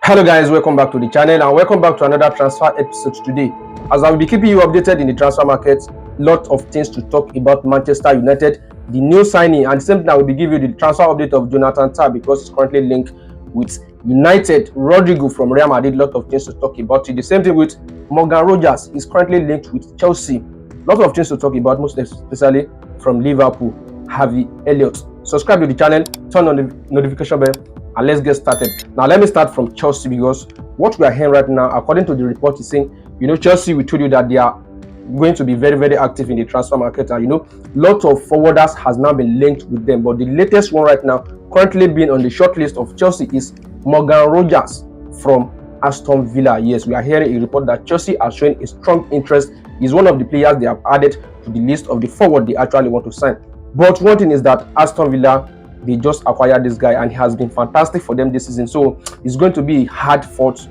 Hello guys, welcome back to the channel and welcome back to another transfer episode today. As I will be keeping you updated in the transfer market, lot of things to talk about Manchester United, the new signing, and the same thing I will be giving you the transfer update of Jonathan Tah because it's currently linked with United. Rodrygo from Real Madrid, lot of things to talk about. The same thing with Morgan Rogers, is currently linked with Chelsea. Lot of things to talk about, most especially from Liverpool, Harvey Elliott. Subscribe to the channel, turn on the notification bell, and let's get started. Now let me start from Chelsea because what we are hearing right now, according to the report, is saying, Chelsea, we told you that they are going to be very, very active in the transfer market, and lot of forwarders has now been linked with them. But the latest one right now, currently being on the short list of Chelsea, is Morgan Rogers from Aston Villa. Yes, we are hearing a report that Chelsea are showing a strong interest. He's one of the players they have added to the list of the forward they actually want to sign. But one thing is that Aston Villa, they just acquired this guy and he has been fantastic for them this season. So it's going to be hard fought,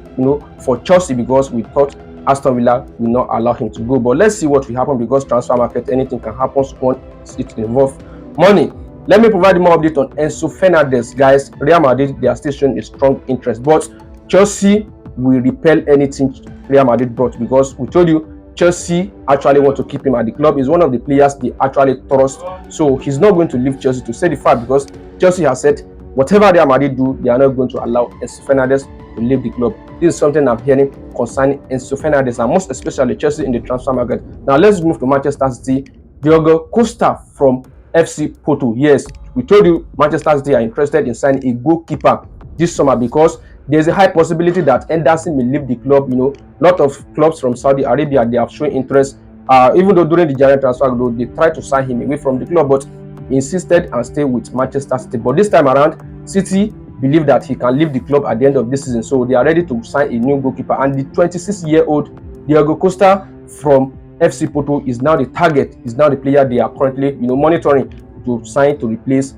for Chelsea, because we thought Aston Villa will not allow him to go. But let's see what will happen, because transfer market, anything can happen once it involves money. Let me provide more update on Enzo Fernandez, guys. Real Madrid, they are still showing a strong interest, but Chelsea will repel anything Real Madrid brought, because we told you Chelsea actually want to keep him at the club. He's one of the players they actually trust, so he's not going to leave Chelsea, to say the fact, because Chelsea has said whatever Real Madrid do, they are not going to allow Enzo Fernandez to leave the club. This is something I'm hearing concerning Enzo Fernandez, and most especially Chelsea in the transfer market. Now let's move to Manchester City. Diogo Costa from FC Porto. Yes, we told you Manchester City are interested in signing a goalkeeper this summer, because there's a high possibility that Henderson may leave the club. Lot of clubs from Saudi Arabia, they have shown interest. Even though during the January transfer, though, they tried to sign him away from the club, but he insisted and stayed with Manchester City. But this time around, City believe that he can leave the club at the end of this season, so they are ready to sign a new goalkeeper. And the 26-year-old Diogo Costa from FC Porto is now the target. Is now the player they are currently, monitoring to sign to replace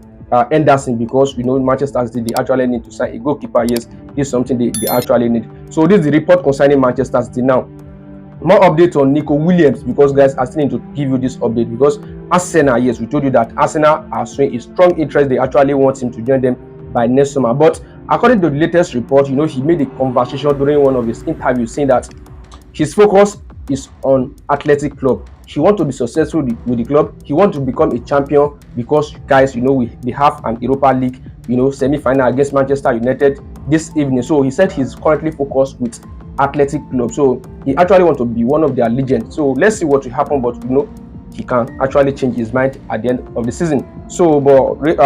Henderson, because Manchester City, they actually need to sign a goalkeeper. Yes, this is something they actually need. So this is the report concerning Manchester City. Now more updates on Nico Williams, because guys, I still need to give you this update, because Arsenal, yes, we told you that Arsenal are showing a strong interest. They actually want him to join them by next summer. But according to the latest report, he made a conversation during one of his interviews saying that his focus is on athletic club. He wants to be successful with the club. He wants to become a champion, because guys, they have an Europa League, semi-final against Manchester United this evening. So he said he's currently focused with athletic club. So he actually wants to be one of their legends. So let's see what will happen. But he can actually change his mind at the end of the season. So, but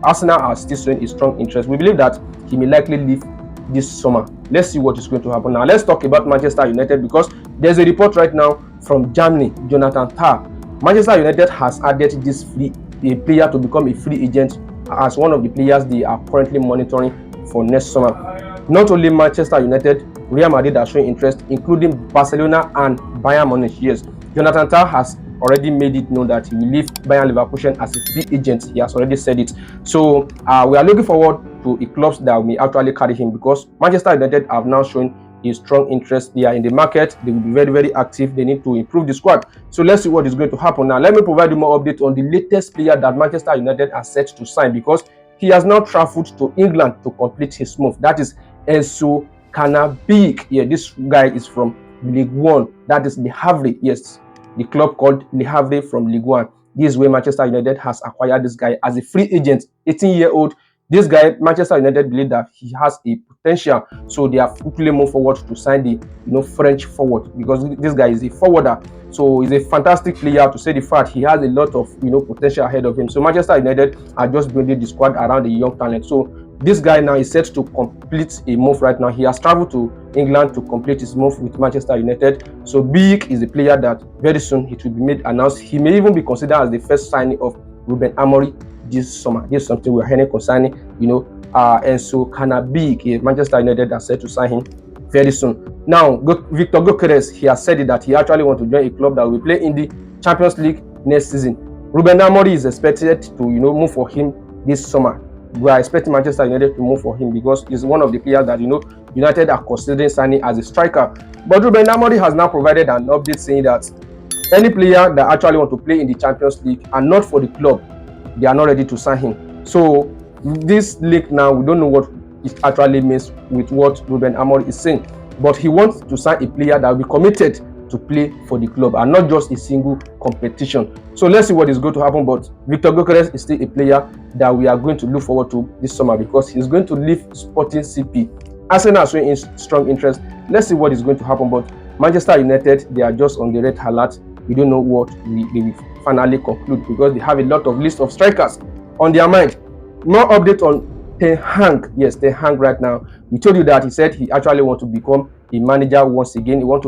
Arsenal are still showing a strong interest. We believe that he may likely leave this summer. Let's see what is going to happen. Now let's talk about Manchester United, because there's a report right now from Germany, Jonathan Tah. Manchester United has added this player to become a free agent as one of the players they are currently monitoring for next summer. Not only Manchester United, Real Madrid are showing interest, including Barcelona and Bayern Munich. Yes, Jonathan Tah has already made it known that he will leave Bayern Leverkusen as a free agent. He has already said it. So we are looking forward to a club that may actually carry him, because Manchester United have now shown a strong interest. They are in the market. They will be very, very active. They need to improve the squad. So let's see what is going to happen. Now let me provide you more update on the latest player that Manchester United are set to sign, because he has now traveled to England to complete his move. That is Enzo Cannabig. Yeah, this guy is from League One. That is Le Havre. Yes, the club called Le Havre from League One. This is where Manchester United has acquired this guy as a free agent. 18-year-old. This guy, Manchester United believe that he has a potential, so they have quickly moved forward to sign the French forward, because this guy is a forwarder. So he's a fantastic player, to say the fact. He has a lot of potential ahead of him. So Manchester United are just building the squad around the young talent. So this guy now is set to complete a move right now. He has traveled to England to complete his move with Manchester United. So Big is a player that very soon it will be made announced. He may even be considered as the first signing of Ruben Amorim this summer. This is something we're hearing concerning, Enzo Cannabig. Manchester United are set to sign him very soon. Now, Victor Gyökeres, he has said that he actually wants to join a club that will play in the Champions League next season. Ruben Amorim is expected to, move for him this summer. We are expecting Manchester United to move for him, because he's one of the players that, United are considering signing as a striker. But Ruben Amorim has now provided an update saying that any player that actually want to play in the Champions League and not for the club, they are not ready to sign him. So this league now, we don't know what it actually means with what Ruben Amorim is saying. But he wants to sign a player that will be committed to play for the club and not just a single competition. So let's see what is going to happen. But Victor Gyökeres is still a player that we are going to look forward to this summer because he's going to leave Sporting CP. Arsenal are showing strong interest. Let's see what is going to happen. But Manchester United, they are just on the red alert. We don't know what they will finally conclude because they have a lot of list of strikers on their mind. More update on Ten Hag. Yes, Ten Hag right now. We told you that he said he actually wants to become a manager once again. He wants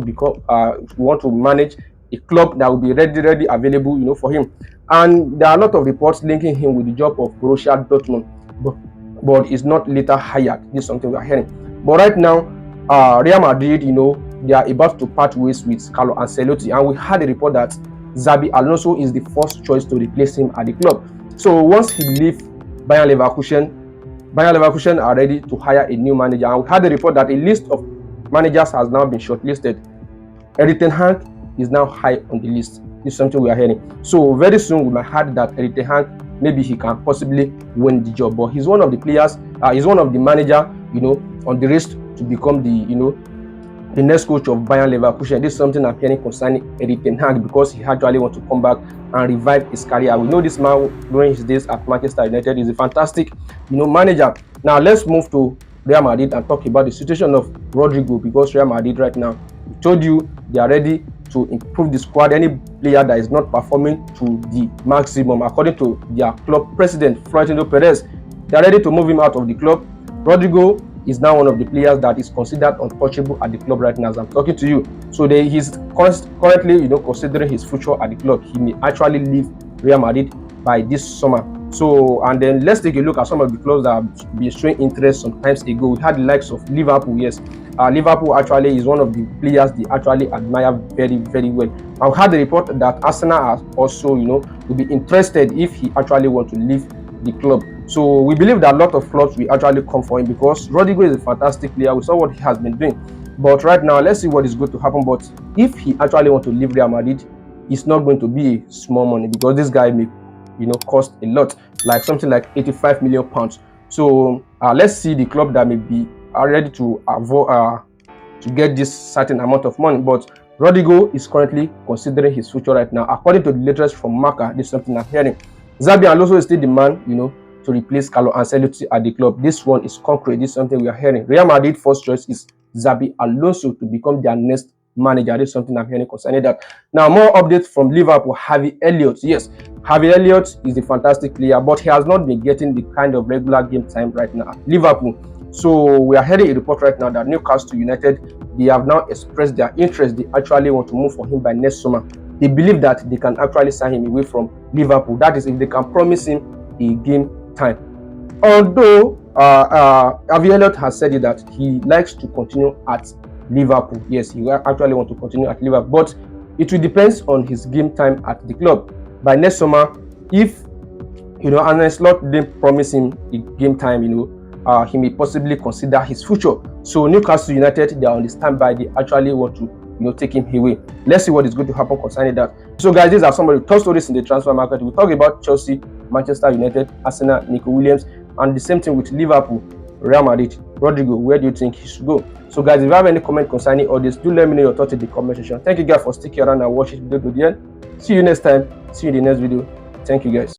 to manage a club that will be ready available, for him. And there are a lot of reports linking him with the job of Borussia Dortmund, but it's not later hired. This is something we are hearing. But right now, Real Madrid, they are about to part ways with Carlo Ancelotti, and we had a report that Xabi Alonso is the first choice to replace him at the club. So once he leaves Bayern Leverkusen are ready to hire a new manager, and we had a report that a list of managers has now been shortlisted. Erik ten Hag is now high on the list. This is something we are hearing. So very soon we might hear that Erik ten Hag, maybe he can possibly win the job, but he's one of the players, he's one of the manager, on the race to become the next coach of Bayern Leverkusen. This is something I'm hearing concerning Erik ten Hag because he actually wants to come back and revive his career. We know this man during his days at Manchester United is a fantastic, manager. Now let's move to Real Madrid and talk about the situation of Rodrygo, because Real Madrid right now, we told you they are ready to improve the squad. Any player that is not performing to the maximum, according to their club president Florentino Perez, they are ready to move him out of the club. Rodrygo is now one of the players that is considered untouchable at the club right now as I'm talking to you. So he's currently, considering his future at the club. He may actually leave Real Madrid by this summer. So, and then let's take a look at some of the clubs that have been showing interest some times ago. We had the likes of Liverpool. Yes, Liverpool actually is one of the players they actually admire very, very well. I've had the report that Arsenal are also, will be interested if he actually want to leave the club. So we believe that a lot of clubs will actually come for him because Rodrygo is a fantastic player. We saw what he has been doing. But right now, let's see what is going to happen. But if he actually want to leave Real Madrid, it's not going to be a small money because this guy may, cost a lot, like something like 85 million pounds. So let's see the club that may be ready to get this certain amount of money. But Rodrygo is currently considering his future right now. According to the latest from Marca, this is something I'm hearing. Xabi Alonso is still the man, to replace Carlo Ancelotti at the club. This one is concrete. This is something we are hearing. Real Madrid first choice is Xabi Alonso to become their next manager. This is something I'm hearing concerning that. Now, more updates from Liverpool. Harvey Elliott. Yes, Harvey Elliott is a fantastic player, but he has not been getting the kind of regular game time right now at Liverpool. So we are hearing a report right now that Newcastle United, they have now expressed their interest. They actually want to move for him by next summer. They believe that they can actually sign him away from Liverpool. That is, if they can promise him a game time. Although Harvey Elliott has said that he likes to continue at Liverpool. Yes, he actually wants to continue at Liverpool, but it will depend on his game time at the club. By next summer, if Arne Slot didn't promise him a game time, he may possibly consider his future. So Newcastle United, they are on the standby. They actually want to take him away. Let's see what is going to happen concerning that. So guys, these are some of the top stories in the transfer market. We talk about Chelsea, Manchester United, Arsenal, Nico Williams, and the same thing with Liverpool, Real Madrid. Rodrygo, where do you think he should go? So guys, if you have any comment concerning all this, do let me know your thoughts in the comment section. Thank you guys for sticking around and watching this video to the end. See you next time. See you in the next video. Thank you guys.